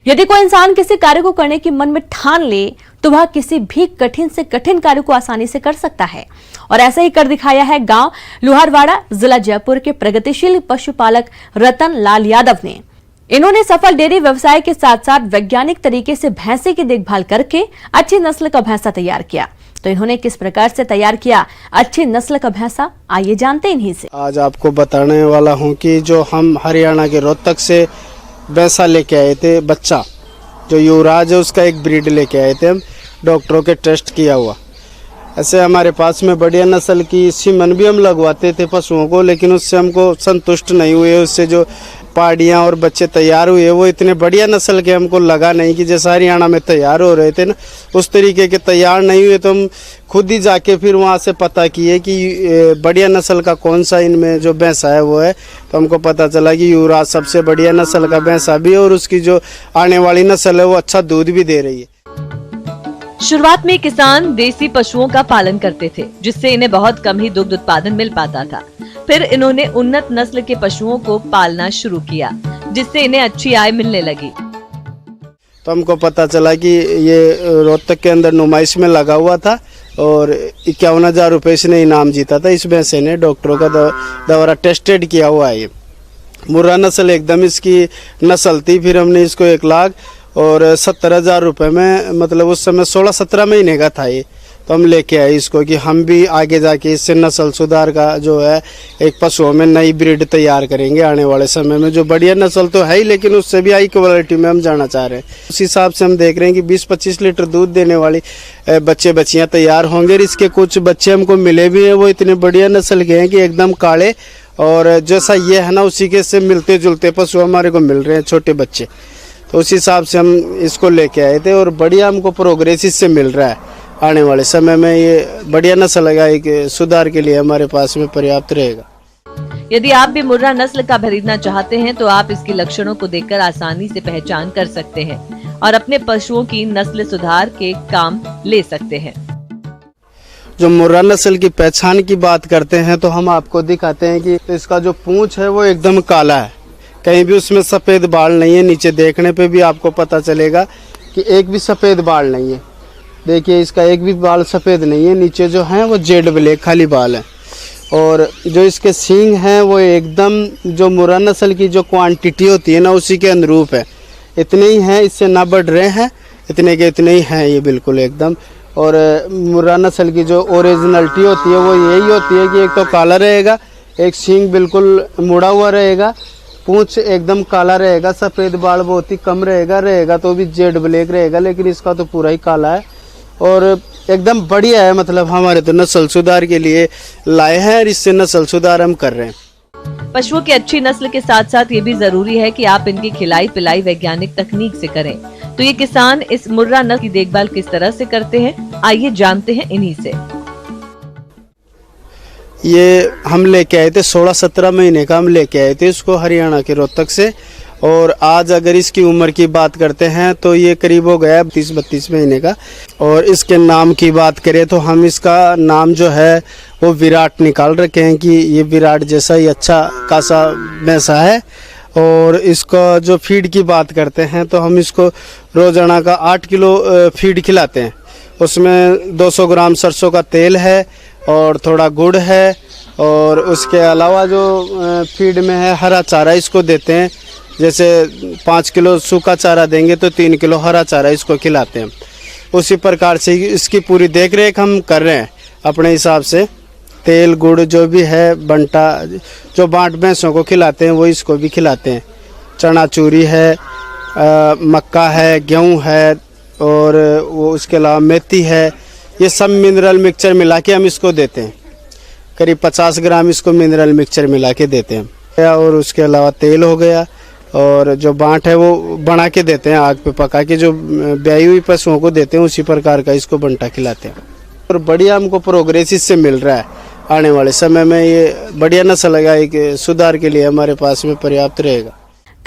यदि कोई इंसान किसी कार्य को करने की मन में ठान ले तो वह किसी भी कठिन से कठिन कार्य को आसानी से कर सकता है और ऐसा ही कर दिखाया है गांव लुहारवाड़ा जिला जयपुर के प्रगतिशील पशुपालक रतन लाल यादव ने। इन्होंने सफल डेयरी व्यवसाय के साथ साथ वैज्ञानिक तरीके से भैंसे की देखभाल करके अच्छी नस्ल का भैंसा तैयार किया। तो इन्होंने किस प्रकार से तैयार किया अच्छी नस्ल का भैंसा, आइए जानते हैं इन्हीं से। आज आपको बताने वाला हूं कि जो हम हरियाणा के रोहतक से भैंसा लेके आए थे, बच्चा जो युवराज है उसका एक ब्रीड लेके आए थे हम, डॉक्टरों के टेस्ट किया हुआ। ऐसे हमारे पास में बढ़िया नस्ल की सीमन भी हम लगवाते थे पशुओं को, लेकिन उससे हमको संतुष्ट नहीं हुए। उससे जो पाड़ियाँ और बच्चे तैयार हुए वो इतने बढ़िया नस्ल के हमको लगा नहीं कि जैसा हरियाणा में तैयार हो रहे थे ना, उस तरीके के तैयार नहीं हुए। तो हम खुद ही जाके फिर वहाँ से पता किए कि बढ़िया नस्ल का कौन सा इनमें जो भैंसा है वो है। तो हमको पता चला कि युवराज सबसे बढ़िया नस्ल का भैंसा भी है और उसकी जो आने वाली नस्ल है वो अच्छा दूध भी दे रही है। शुरुआत में किसान देसी पशुओं का पालन करते थे, जिससे इन्हें बहुत कम ही दुग्ध उत्पादन मिल पाता था। फिर इन्होंने उन्नत नस्ल के पशुओं को पालना शुरू किया, जिससे इन्हें अच्छी आय मिलने लगी। तो हमको पता चला कि ये रोहतक के अंदर नुमाइश में लगा हुआ था और 51,000 रुपये इसने इनाम जीता था। इस भैंसे ने डॉक्टरों का द्वारा टेस्टेड किया हुआ है। ये मुर्रा नस्ल एकदम इसकी नस्ल थी। फिर हमने इसको 1,70,000 रुपये में, मतलब उस समय 16-17 महीने का था ये, तो हम लेके आए इसको कि हम भी आगे जाके इससे नस्ल सुधार का जो है एक पशुओं में नई ब्रीड तैयार करेंगे आने वाले समय में। जो बढ़िया नस्ल तो है ही, लेकिन उससे भी हाई क्वालिटी में हम जाना चाह रहे हैं। उस हिसाब से हम देख रहे हैं कि 20-25 लीटर दूध देने वाली बच्चे बच्चियाँ तैयार होंगे। इसके कुछ बच्चे हमको मिले भी हैं, वो इतने बढ़िया नस्ल के हैं कि एकदम काले, और जैसा ये है ना उसी के से मिलते जुलते पशु हमारे को मिल रहे हैं, छोटे बच्चे। तो उस हिसाब से हम इसको लेके आए थे और बढ़िया हमको प्रोग्रेस इससे मिल रहा है। आने वाले समय में ये बढ़िया नस्ल लगा कि सुधार के लिए हमारे पास में पर्याप्त रहेगा। यदि आप भी मुर्रा नस्ल का खरीदना चाहते हैं तो आप इसके लक्षणों को देखकर आसानी से पहचान कर सकते हैं और अपने पशुओं की नस्ल सुधार के काम ले सकते हैं। जो मुर्रा नस्ल की पहचान की बात करते हैं तो हम आपको दिखाते हैं कि इसका जो पूंछ है वो एकदम काला है, कहीं भी उसमें सफ़ेद बाल नहीं है। नीचे देखने पे भी आपको पता चलेगा कि एक भी सफ़ेद बाल नहीं है। देखिए इसका एक भी बाल सफ़ेद नहीं है, नीचे जो है वो जेड ब्लैक खाली बाल है। और जो इसके सींग हैं वो एकदम जो मुर्रा नस्ल की जो क्वांटिटी होती है ना उसी के अनुरूप है। इतने ही हैं, इससे ना बढ़ रहे हैं, इतने के इतने ही हैं ये बिल्कुल एकदम। और मुर्रा नस्ल की जो ओरिजिनलिटी होती है वो यही होती है कि एक तो काला रहेगा, एक सींग बिल्कुल मुड़ा हुआ रहेगा, पूंछ एकदम काला रहेगा, सफ़ेद बाल बहुत ही कम रहेगा तो भी जेड ब्लैक रहेगा, लेकिन इसका तो पूरा ही काला है और एकदम बढ़िया है। मतलब हमारे तो नस्ल सुधार के लिए लाए हैं और इससे नस्ल सुधार हम कर रहे हैं। पशुओं की अच्छी नस्ल के साथ साथ ये भी जरूरी है कि आप इनकी खिलाई पिलाई वैज्ञानिक तकनीक से करें। तो ये किसान इस मुर्रा नस्ल की देखभाल किस तरह से करते हैं, आइए जानते हैं इन्हीं से। ये हम लेके आए थे 16-17 महीने का हम लेके आए थे इसको हरियाणा के रोहतक से, और आज अगर इसकी उम्र की बात करते हैं तो ये करीब हो गया 30-32 महीने का। और इसके नाम की बात करें तो हम इसका नाम जो है वो विराट निकाल रखे हैं कि ये विराट जैसा ही अच्छा खासा भैंसा है। और इसका जो फीड की बात करते हैं तो हम इसको रोजाना का 8 किलो फीड खिलाते हैं। उसमें 200 ग्राम सरसों का तेल है और थोड़ा गुड़ है, और उसके अलावा जो फीड में है हरा चारा इसको देते हैं। जैसे 5 किलो सूखा चारा देंगे तो 3 किलो हरा चारा इसको खिलाते हैं। उसी प्रकार से इसकी पूरी देख रेख हम कर रहे हैं अपने हिसाब से। तेल गुड़ जो भी है बंटा जो बांट भैंसों को खिलाते हैं वो इसको भी खिलाते हैं। चना चूरी है, मक्का है, गेहूँ है, और वो उसके अलावा मेथी है। ये सब मिनरल मिक्सचर मिला के हम इसको देते हैं। करीब 50 ग्राम इसको मिनरल मिक्सचर मिला के देते हैं। और उसके अलावा तेल हो गया, और जो बांट है वो बना के देते हैं, आग पे पका के जो ब्याई हुई पशुओं को देते हैं उसी प्रकार का इसको बंटा खिलाते हैं। और बढ़िया हमको प्रोग्रेस इससे मिल रहा है। आने वाले समय में ये बढ़िया नस्ल लगा एक सुधार के लिए हमारे पास में पर्याप्त रहेगा।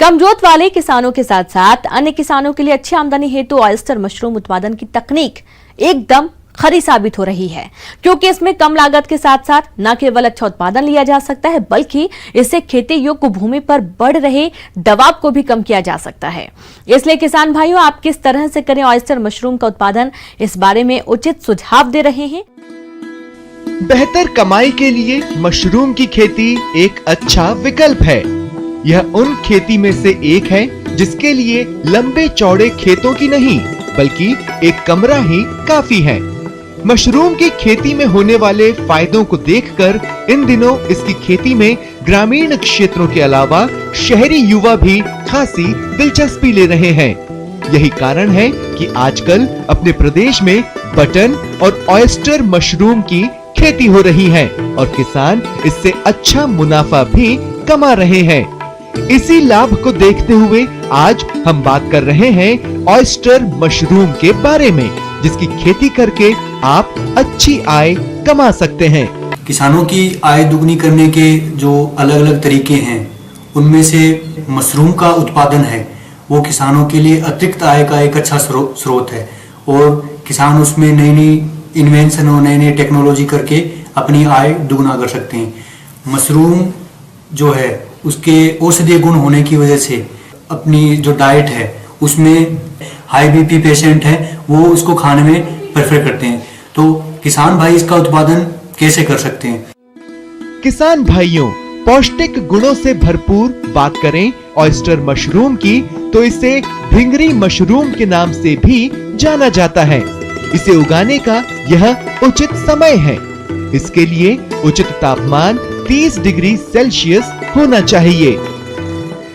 कम जोत वाले किसानों के साथ साथ अन्य किसानों के लिए अच्छी आमदनी हेतु ऑयस्टर मशरूम उत्पादन की तकनीक एकदम खरी साबित हो रही है, क्योंकि इसमें कम लागत के साथ साथ न केवल अच्छा उत्पादन लिया जा सकता है, बल्कि इससे खेती योग्य भूमि पर बढ़ रहे दबाव को भी कम किया जा सकता है। इसलिए किसान भाइयों, आप किस तरह से करें ऑयस्टर मशरूम का उत्पादन, इस बारे में उचित सुझाव दे रहे हैं। बेहतर कमाई के लिए मशरूम की खेती एक अच्छा विकल्प है। यह उन खेती में से एक है जिसके लिए लंबे चौड़े खेतों की नहीं, बल्कि एक कमरा ही काफी है। मशरूम की खेती में होने वाले फायदों को देखकर इन दिनों इसकी खेती में ग्रामीण क्षेत्रों के अलावा शहरी युवा भी खासी दिलचस्पी ले रहे हैं। यही कारण है कि आजकल अपने प्रदेश में बटन और ऑयस्टर मशरूम की खेती हो रही है और किसान इससे अच्छा मुनाफा भी कमा रहे हैं। इसी लाभ को देखते हुए आज हम बात कर रहे हैं ऑयस्टर मशरूम के बारे में, जिसकी खेती करके आप अच्छी आय कमा सकते हैं। किसानों की आय दुगनी करने के जो अलग अलग तरीके हैं, उनमें से मशरूम का उत्पादन है वो किसानों के लिए अतिरिक्त आय का एक अच्छा स्रोत है और किसान उसमें नई नई इन्वेंशन और नई नई टेक्नोलॉजी करके अपनी आय दुगना कर सकते हैं। मशरूम जो है उसके औषधीय गुण होने की वजह से अपनी जो डाइट है उसमें हाई बीपी पेशेंट है वो उसको खाने में प्रेफर करते हैं। तो किसान भाई इसका उत्पादन कैसे कर सकते हैं? किसान भाइयों, पौष्टिक गुणों से भरपूर बात करें ऑयस्टर मशरूम की तो इसे भिंगरी मशरूम के नाम से भी जाना जाता है। इसे उगाने का यह उचित समय है। इसके लिए उचित तापमान 30 डिग्री सेल्सियस होना चाहिए।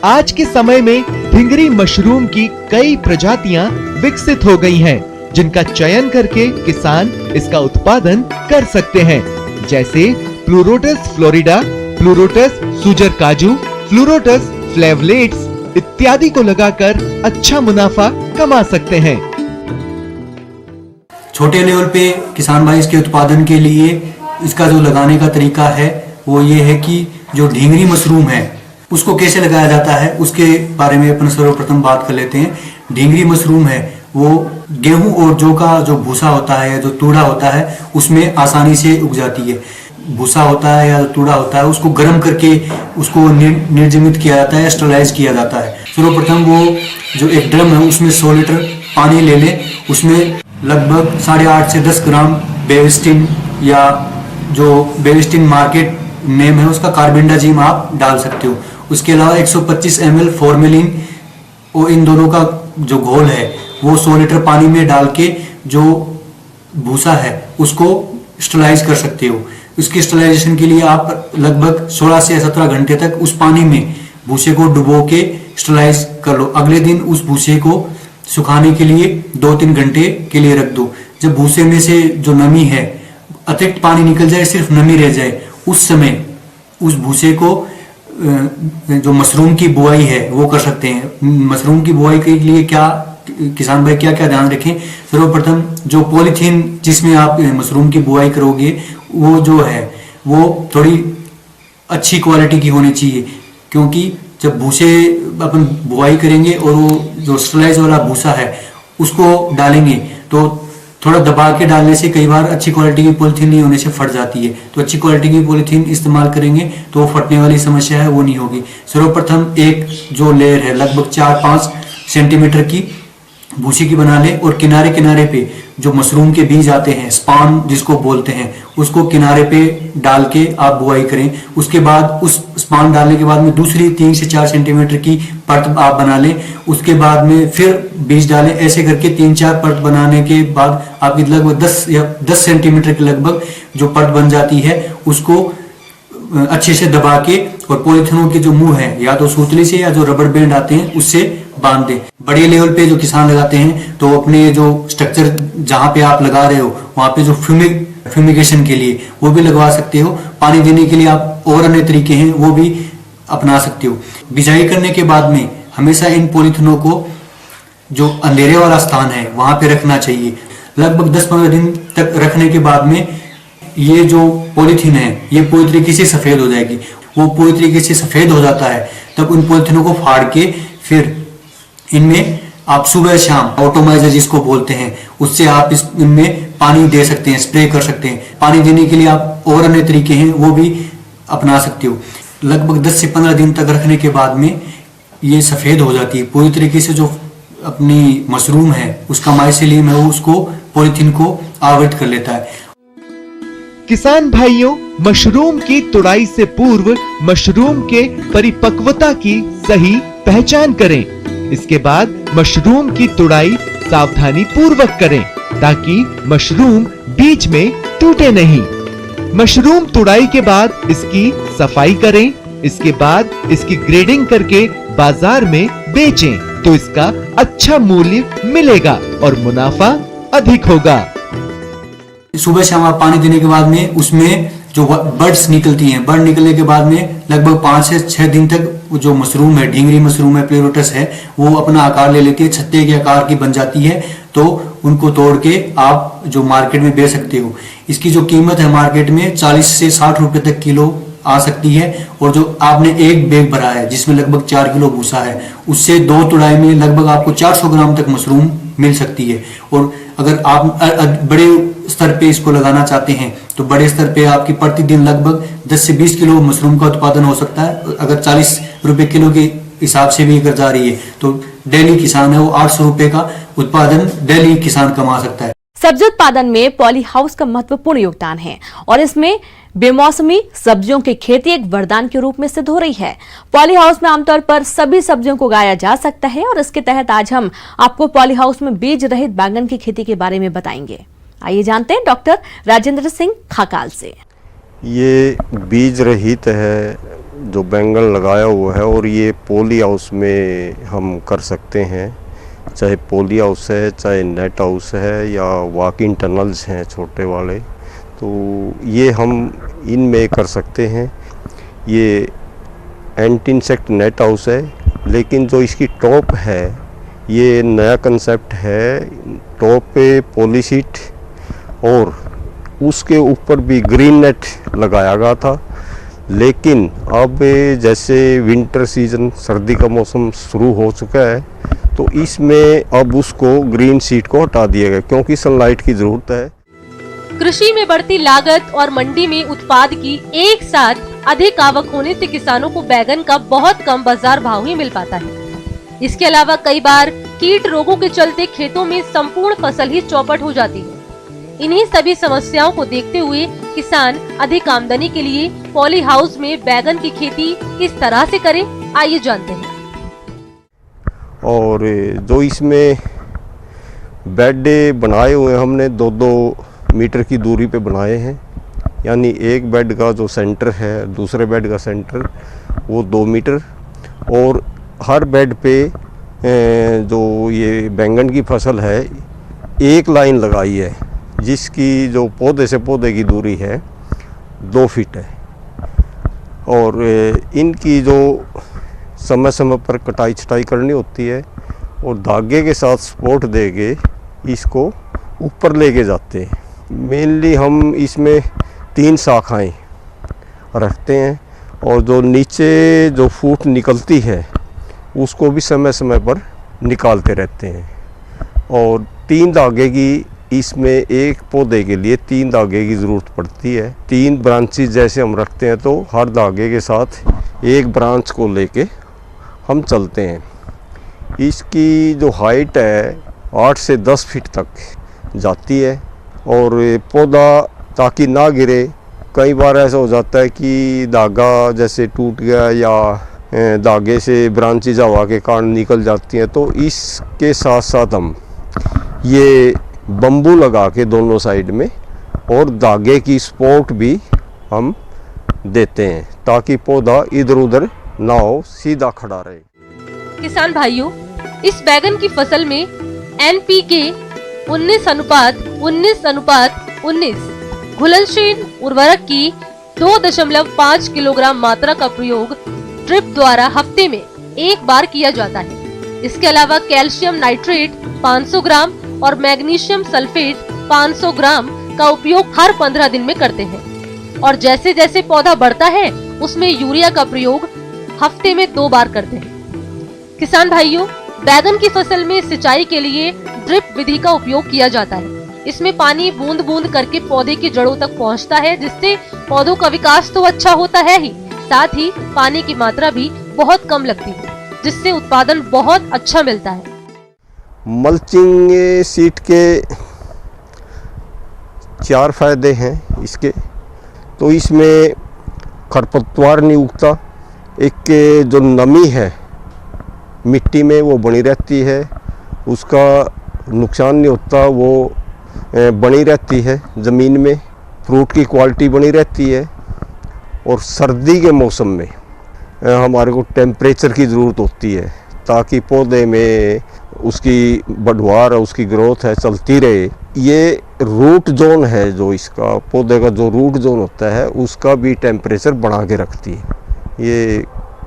आज के समय में भिंगरी मशरूम की कई प्रजातियां विकसित हो गई हैं, जिनका चयन करके किसान इसका उत्पादन कर सकते हैं, जैसे प्लूरोटस फ्लोरिडा, प्लूरोटस सुजर काजू, प्लूरोटस फ्लेवलेट्स इत्यादि को लगाकर अच्छा मुनाफा कमा सकते हैं। छोटे लेवल पे किसान भाई इसके उत्पादन के लिए इसका जो लगाने का तरीका है वो ये है कि जो ढींगरी मशरूम है उसको कैसे लगाया जाता है उसके बारे में अपन सर्वप्रथम बात कर लेते हैं। ढींगरी मशरूम है वो गेहूं और जौ का जो भूसा होता है या जो तूड़ा होता है उसमें आसानी से उग जाती है। भूसा होता है या तूड़ा होता है उसको गर्म करके उसको निर्जमित किया जाता है, स्टरलाइज किया जाता है। सर्वप्रथम वो जो एक ड्रम है उसमें 100 लीटर पानी ले लें, उसमें लगभग 8.5 से 10 ग्राम बेविस्टिन या जो बेविस्टिन मार्केट नेम है उसका कार्बेंडाजिम आप डाल सकते हो। उसके अलावा 125 ml फॉर्मेलिन और इन दोनों का जो घोल है वो 100 लीटर पानी में डाल के जो भूसा है उसको स्टरलाइज कर सकते हो। उसकी स्टरलाइजेशन के लिए आप लगभग 16 से 17 घंटे तक उस पानी में भूसे को डुबो के स्टरलाइज कर लो। अगले दिन उस भूसे को सुखाने के लिए 2-3 घंटे के लिए रख दो। जब भूसे में से जो नमी है, अतिरिक्त पानी निकल जाए, सिर्फ नमी रह जाए, उस समय उस भूसे को जो मशरूम की बुआई है वो कर सकते हैं। मशरूम की बुआई के लिए क्या किसान भाई क्या क्या ध्यान रखें? सर्वप्रथम जो पॉलीथीन जिसमें आप मशरूम की बुआई करोगे वो जो है वो थोड़ी अच्छी क्वालिटी की होनी चाहिए, क्योंकि जब भूसे अपन बुआई करेंगे और वो जो स्टरलाइज वाला भूसा है उसको डालेंगे तो थोड़ा दबा के डालने से कई बार अच्छी क्वालिटी की पॉलीथीन नहीं होने से फट जाती है। तो अच्छी क्वालिटी की पॉलीथीन इस्तेमाल करेंगे तो फटने वाली समस्या है वो नहीं होगी। सर्वप्रथम एक जो लेयर है लगभग 4-5 सेंटीमीटर की भूसी की बना ले और किनारे किनारे पे जो मशरूम के बीज आते हैं, स्पान जिसको बोलते हैं, उसको किनारे पे डाल के आप बुआई करें। उसके बाद उस स्पान डालने के बाद में दूसरी 3 से 4 सेंटीमीटर की परत आप बना लें। उसके बाद में फिर बीज डालें। ऐसे करके 3-4 परत बनाने के बाद आपकी लगभग 10 सेंटीमीटर के लगभग जो परत बन जाती है उसको अच्छे से दबा के और पॉलीथिनों के जो मुंह है या तो सूतली से या जो रबर बैंड आते हैं उससे बांध दें। बड़े लेवल पे जो किसान लगाते हैं तो अपने जो स्ट्रक्चर जहां पे आप लगा रहे हो वहां पे जो फ्यूमिगेशन के लिए वो भी लगवा सकते हो। पानी देने के लिए आप और अन्य तरीके हैं वो भी अपना सकते हो। बिजाई करने के बाद में हमेशा इन पॉलीथिनों को जो अंधेरे वाला स्थान है वहां पे रखना चाहिए। लगभग 10-15 दिन तक रखने के बाद में ये जो पॉलीथीन है ये पूरी तरीके से सफेद हो जाएगी। वो पूरी तरीके से सफेद हो जाता है तब उन पॉलीथिनों को फाड़ के फिर इनमें आप सुबह शाम ऑटोमाइजर जिसको बोलते हैं उससे आप इनमें पानी दे सकते हैं, स्प्रे कर सकते हैं। पानी देने के लिए आप और अन्य तरीके हैं वो भी अपना सकते हो। लगभग 10 से 15 दिन तक रखने के बाद में ये सफेद हो जाती है पूरी तरीके से। जो अपनी मशरूम है उसका माइसेलियम है वो उसको पॉलिथीन को आवृत कर लेता है। किसान भाइयों, मशरूम की तुड़ाई से पूर्व मशरूम के परिपक्वता की सही पहचान करें। इसके बाद मशरूम की तुड़ाई सावधानी पूर्वक करें ताकि मशरूम बीच में टूटे नहीं। मशरूम तुड़ाई के बाद इसकी सफाई करें। इसके बाद इसकी ग्रेडिंग करके बाजार में बेचें तो इसका अच्छा मूल्य मिलेगा और मुनाफा अधिक होगा। सुबह शाम आप पानी देने के बाद में उसमें जो बर्ड्स निकलती हैं, बर्ड निकलने के बाद में लगभग 5 से 6 दिन तक जो मशरूम है, ढींगरी मशरूम है, प्लेरोटस है, वो अपना आकार ले लेती है, छत्ते के आकार की बन जाती है। तो उनको तोड़ के आप जो मार्केट में बेच सकते हो। इसकी जो कीमत है मार्केट में 40 से 60 रुपए तक किलो आ सकती है। और जो आपने एक बैग भरा है जिसमें लगभग 4 किलो भूसा है, उससे 2 तुड़ाई में लगभग आपको 400 ग्राम तक मशरूम मिल सकती है। और अगर आप बड़े स्तर पे इसको लगाना चाहते हैं तो बड़े स्तर पे आपकी प्रतिदिन लगभग 10 से 20 किलो मशरूम का उत्पादन हो सकता है। अगर 40 रुपए किलो के हिसाब से भी अगर जा रही है तो डेली किसान है वो 800 रुपए का उत्पादन डेली किसान कमा सकता है। सब्जी उत्पादन में पॉली हाउस का महत्वपूर्ण योगदान है और इसमें बेमौसमी सब्जियों की खेती एक वरदान के रूप में सिद्ध हो रही है। पॉली हाउस में आमतौर पर सभी सब्जियों को उगाया जा सकता है और इसके तहत आज हम आपको पॉली हाउस में बीज रहित बैंगन की खेती के बारे में बताएंगे। आइए जानते हैं डॉक्टर राजेंद्र सिंह खाकाल से। ये बीज रहित है जो बैंगन लगाया हुआ है और ये पॉली हाउस में हम कर सकते हैं। चाहे पॉली हाउस है, चाहे नेट हाउस है या वॉक इन टनल्स हैं छोटे वाले, तो ये हम इनमें कर सकते हैं। ये एंटी इंसेक्ट नेट हाउस है, लेकिन जो इसकी टॉप है ये नया कंसेप्ट है। टॉप पे पॉलीशीट और उसके ऊपर भी ग्रीन नेट लगाया गया था, लेकिन अब जैसे विंटर सीजन, सर्दी का मौसम शुरू हो चुका है, तो इसमें अब उसको ग्रीन शीट को हटा दिया गया क्योंकि सनलाइट की जरूरत है। कृषि में बढ़ती लागत और मंडी में उत्पाद की एक साथ अधिक आवक होने से किसानों को बैगन का बहुत कम बाजार भाव ही मिल पाता है। इसके अलावा कई बार कीट रोगों के चलते खेतों में संपूर्ण फसल ही चौपट हो जाती है। इन्हीं सभी समस्याओं को देखते हुए किसान अधिक आमदनी के लिए पॉली हाउस में बैगन की खेती किस तरह से करें, आइए जानते हैं। और जो इसमें बेड बनाए हुए हमने 2-2 मीटर की दूरी पे बनाए हैं, यानी एक बेड का जो सेंटर है दूसरे बेड का सेंटर वो 2 मीटर, और हर बेड पे जो ये बैंगन की फसल है एक लाइन लगाई है जिसकी जो पौधे से पौधे की दूरी है 2 फीट है। और इनकी जो समय समय पर कटाई छटाई करनी होती है और धागे के साथ सपोर्ट देके इसको ऊपर लेके जाते हैं। मेनली हम इसमें 3 शाखाएं रखते हैं और जो नीचे जो फूट निकलती है उसको भी समय समय पर निकालते रहते हैं। और 3 धागे की इसमें एक पौधे के लिए 3 धागे की ज़रूरत पड़ती है। 3 ब्रांचेस जैसे हम रखते हैं तो हर धागे के साथ एक ब्रांच को लेके हम चलते हैं। इसकी जो हाइट है 8 से 10 फीट तक जाती है और पौधा ताकि ना गिरे, कई बार ऐसा हो जाता है कि धागा जैसे टूट गया या धागे से ब्रांचेज हवा के कारण निकल जाती हैं, तो इसके साथ साथ हम ये बम्बू लगा के दोनों साइड में और धागे की सपोर्ट भी हम देते हैं ताकि पौधा इधर उधर ना हो, सीधा खड़ा रहे। किसान भाइयों, इस बैगन की फसल में NPK 19:19:19 घुलनशील उर्वरक की 2.5 किलोग्राम मात्रा का प्रयोग ड्रिप द्वारा हफ्ते में एक बार किया जाता है। इसके अलावा कैल्शियम नाइट्रेट 500 ग्राम और मैग्नीशियम सल्फेट 500 ग्राम का उपयोग हर 15 दिन में करते हैं। और जैसे जैसे पौधा बढ़ता है उसमें यूरिया का प्रयोग हफ्ते में 2 बार करते हैं। किसान भाइयों, बैगन की फसल में सिंचाई के लिए ड्रिप विधि का उपयोग किया जाता है। इसमें पानी बूंद बूंद करके पौधे की जड़ों तक पहुंचता है, जिससे पौधों का विकास तो अच्छा होता है ही, साथ ही पानी की मात्रा भी बहुत कम लगती है, जिससे उत्पादन बहुत अच्छा मिलता है। मल्चिंग सीट के 4 फायदे हैं इसके। तो इसमें खरपतवार नहीं उगता, एक जो नमी है मिट्टी में वो बनी रहती है, उसका नुकसान नहीं होता, वो बनी रहती है ज़मीन में, फ्रूट की क्वालिटी बनी रहती है। और सर्दी के मौसम में हमारे को टेम्परेचर की ज़रूरत होती है ताकि पौधे में उसकी बढ़वार उसकी ग्रोथ है चलती रहे। ये रूट जोन है जो इसका पौधे का जो रूट जोन होता है उसका भी टेम्परेचर बढ़ा के रखती है। ये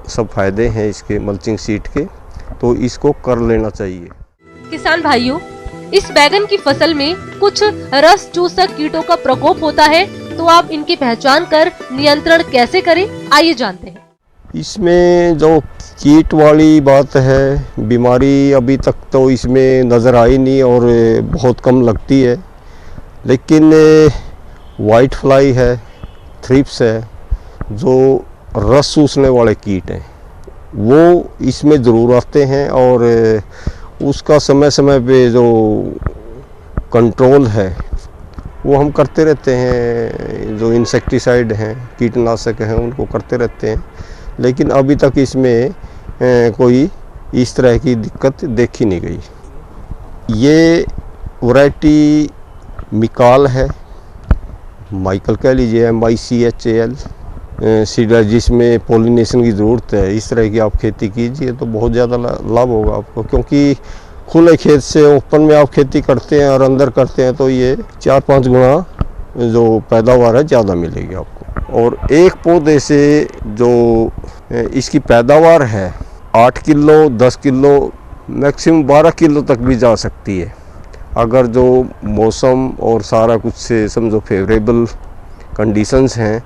सब फायदे हैं इसके मल्चिंग सीट के, तो इसको कर लेना चाहिए। किसान भाइयों, इस बैगन की फसल में कुछ रस चूसक कीटों का प्रकोप होता है, तो आप इनकी पहचान कर नियंत्रण कैसे करें, आइए जानते हैं। इसमें जो कीट वाली बात है, बीमारी अभी तक तो इसमें नज़र आई नहीं और बहुत कम लगती है, लेकिन वाइट फ्लाई है, थ्रिप्स है, जो रस चूसने वाले कीट हैं, वो इसमें ज़रूर आते हैं और उसका समय समय पे जो कंट्रोल है वो हम करते रहते हैं। जो इंसेक्टिसाइड हैं, कीटनाशक हैं, उनको करते रहते हैं, लेकिन अभी तक इसमें कोई इस तरह की दिक्कत देखी नहीं गई। ये वैरायटी मिकाल है, माइकल कह लीजिए, MICHAL सीडर, जिसमें पोलिनेशन की ज़रूरत है। इस तरह की आप खेती कीजिए तो बहुत ज़्यादा लाभ होगा आपको, क्योंकि खुले खेत से ओपन में आप खेती करते हैं और अंदर करते हैं तो ये 4-5 गुना जो पैदावार है ज़्यादा मिलेगी आपको। और एक पौधे से जो इसकी पैदावार है 8 किलो, 10 किलो, मैक्सिमम 12 किलो तक भी जा सकती है, अगर जो मौसम और सारा कुछ से समझो फेवरेबल कंडीशंस हैं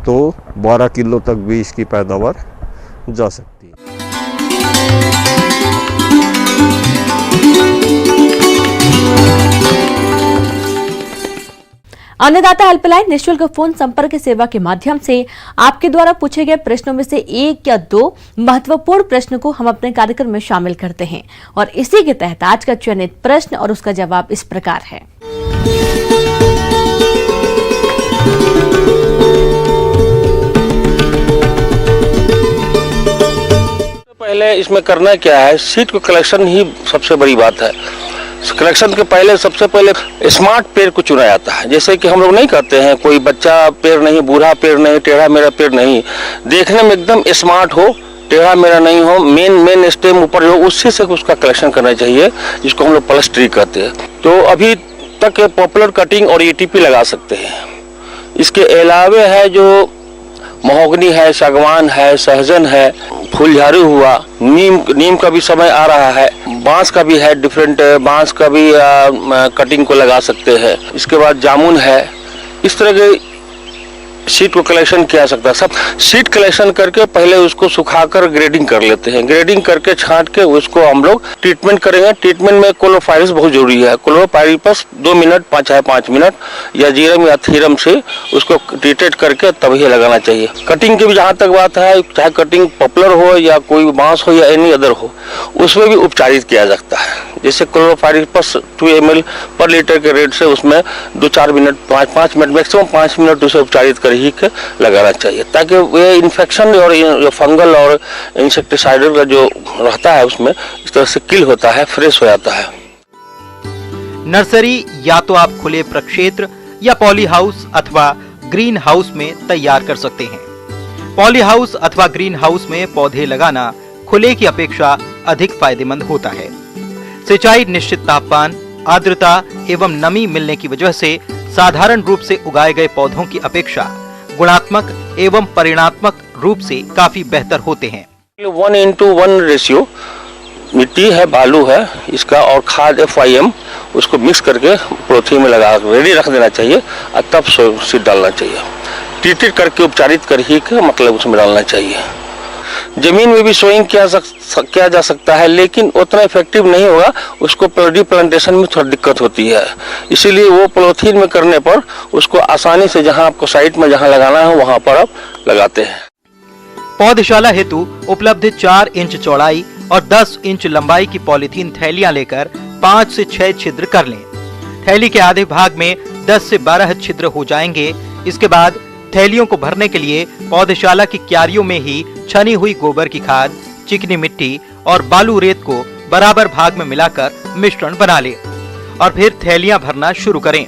तो 12 किलो तक भी इसकी पैदावार जा सकती है। अन्नदाता हेल्पलाइन निःशुल्क फोन संपर्क सेवा के माध्यम से आपके द्वारा पूछे गए प्रश्नों में से 1 या 2 महत्वपूर्ण प्रश्न को हम अपने कार्यक्रम में शामिल करते हैं और इसी के तहत आज का चयनित प्रश्न और उसका जवाब इस प्रकार है। पहले इसमें करना क्या है, सीट को कलेक्शन ही सबसे बड़ी बात है। कलेक्शन के पहले सबसे पहले स्मार्ट पेड़ को चुना जाता है। जैसे कि हम लोग नहीं करते हैं, कोई बच्चा पेड़ नहीं, बूढ़ा पेड़ नहीं, टेढ़ा मेरा पेड़ नहीं, देखने में एकदम स्मार्ट हो, टेढ़ा मेरा नहीं हो, मेन स्टेम ऊपर हो, उससे से उसका कलेक्शन करना चाहिए, जिसको हम लोग प्लस ट्री कहते हैं। तो अभी तक पॉपुलर कटिंग और ETP लगा सकते हैं। इसके अलावे है जो महोगनी है, सागवान है, सहजन है, फूलझारू हुआ, नीम का भी समय आ रहा है, बांस का भी है, डिफरेंट बांस का भी कटिंग को लगा सकते हैं। इसके बाद जामुन है। इस तरह के सीड को कलेक्शन किया जा सकता है। सब सीड कलेक्शन करके पहले उसको सुखाकर ग्रेडिंग कर लेते हैं। ग्रेडिंग करके छांट के उसको हम लोग ट्रीटमेंट करेंगे। ट्रीटमेंट में क्लोरोपाइरिस बहुत जरूरी है। क्लोरोपाइरिस 2 मिनट, 5 मिनट या जीरम या थीरम से उसको ट्रीटेड करके तभी लगाना चाहिए। कटिंग की भी जहाँ तक बात है, चाहे कटिंग पॉपुलर हो या कोई बांस हो या एनी अदर हो, उसमें भी उपचारित किया जाता है। जैसे क्लोरोपाइरिस 2 ml पर लीटर के रेट से उसमें 2-4 मिनट, 5 मिनट, मैक्सिमम 5 मिनट उसे उपचारित कर ही के लगाना चाहिए, ताकि वे इन्फेक्शन और फंगल और इंसेक्टिसाइडल का जो रहता है उसमें इस तरह से किल होता है, फ्रेश हो जाता है। नर्सरी या तो आप खुले प्रक्षेत्र या पॉली हाउस अथवा ग्रीन हाउस में तैयार कर सकते हैं। पॉली हाउस अथवा ग्रीन हाउस में पौधे लगाना खुले की अपेक्षा अधिक फायदेमंद होता है। सिंचाई निश्चित तापमान, आर्द्रता एवं नमी मिलने की वजह से साधारण रूप से उगाए गए पौधों की अपेक्षा गुणात्मक एवं परिणात्मक रूप से काफी बेहतर होते हैं। 1:1 रेशियो मिट्टी है, बालू है इसका, और खाद FIM उसको मिक्स करके पॉलीथीन में लगा रेडी रख देना चाहिए और तब सीड डालना चाहिए। ट्रीटेड करके उपचारित कर ही के मतलब उसमें डालना चाहिए। जमीन में भी सोइंग किया जा सकता है, लेकिन उतना इफेक्टिव नहीं होगा, उसको प्लांटेशन में थोड़ा दिक्कत होती है। इसीलिए वो पॉलीथीन में करने पर उसको आसानी से जहां आपको साइट में जहां लगाना है वहां पर आप लगाते हैं। पौधशाला हेतु उपलब्ध 4 इंच चौड़ाई और 10 इंच लंबाई की पॉलीथीन थैलियां लेकर 5 से 6 छिद्र कर लें। थैली के आधे भाग में 10 से 12 छिद्र हो जाएंगे। इसके बाद थैलियों को भरने के लिए पौधशाला की क्यारियों में ही छनी हुई गोबर की खाद, चिकनी मिट्टी और बालू रेत को बराबर भाग में मिलाकर मिश्रण बना लें और फिर थैलियां भरना शुरू करें।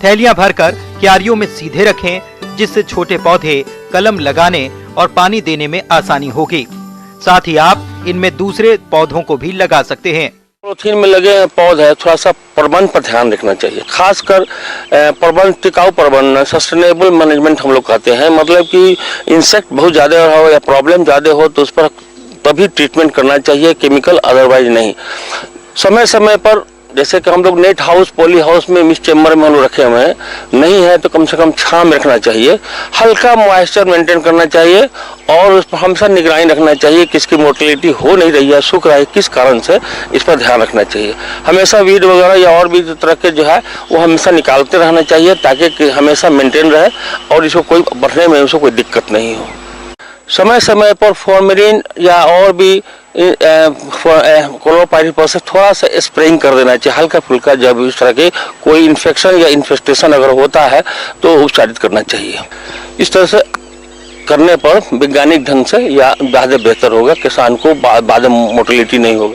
थैलियां भरकर क्यारियों में सीधे रखें, जिससे छोटे पौधे कलम लगाने और पानी देने में आसानी होगी। साथ ही आप इनमें दूसरे पौधों को भी लगा सकते हैं। पॉलीथीन में लगे पौधे थोड़ा सा प्रबंध पर ध्यान रखना चाहिए, खासकर प्रबंध, टिकाऊ प्रबंधन, सस्टेनेबल मैनेजमेंट हम लोग कहते हैं। मतलब कि इंसेक्ट बहुत ज़्यादा हो या प्रॉब्लम ज़्यादा हो तो उस पर तभी ट्रीटमेंट करना चाहिए, केमिकल अदरवाइज नहीं। समय समय पर जैसे कि हम लोग नेट हाउस, पॉली हाउस में, मिक्स चेम्बर में हम लोग रखे हुए हैं, नहीं है तो कम से कम छांव में रखना चाहिए, हल्का मॉइस्चर मेंटेन करना चाहिए और उस पर हमेशा निगरानी रखना चाहिए कि इसकी मोर्टेलिटी हो नहीं रही है, सूख रहा है, किस कारण से, इस पर ध्यान रखना चाहिए। हमेशा वीड वगैरह या और भी तरह के जो है वो हमेशा निकालते रहना चाहिए ताकि हमेशा मेंटेन रहे और इसको कोई बढ़ने में उसको कोई दिक्कत नहीं हो। समय समय पर फॉर्मेलिन या और भी क्लोरोपाइरिफॉस से थोड़ा सा स्प्रेइंग कर देना चाहिए, हल्का फुल्का। जब इस तरह के कोई इन्फेक्शन या इन्फेस्टेशन अगर होता है तो उपचारित करना चाहिए। इस तरह से करने पर वैज्ञानिक ढंग से या ज़्यादा बेहतर होगा, किसान को बाद में मोर्टेलिटी नहीं होगा।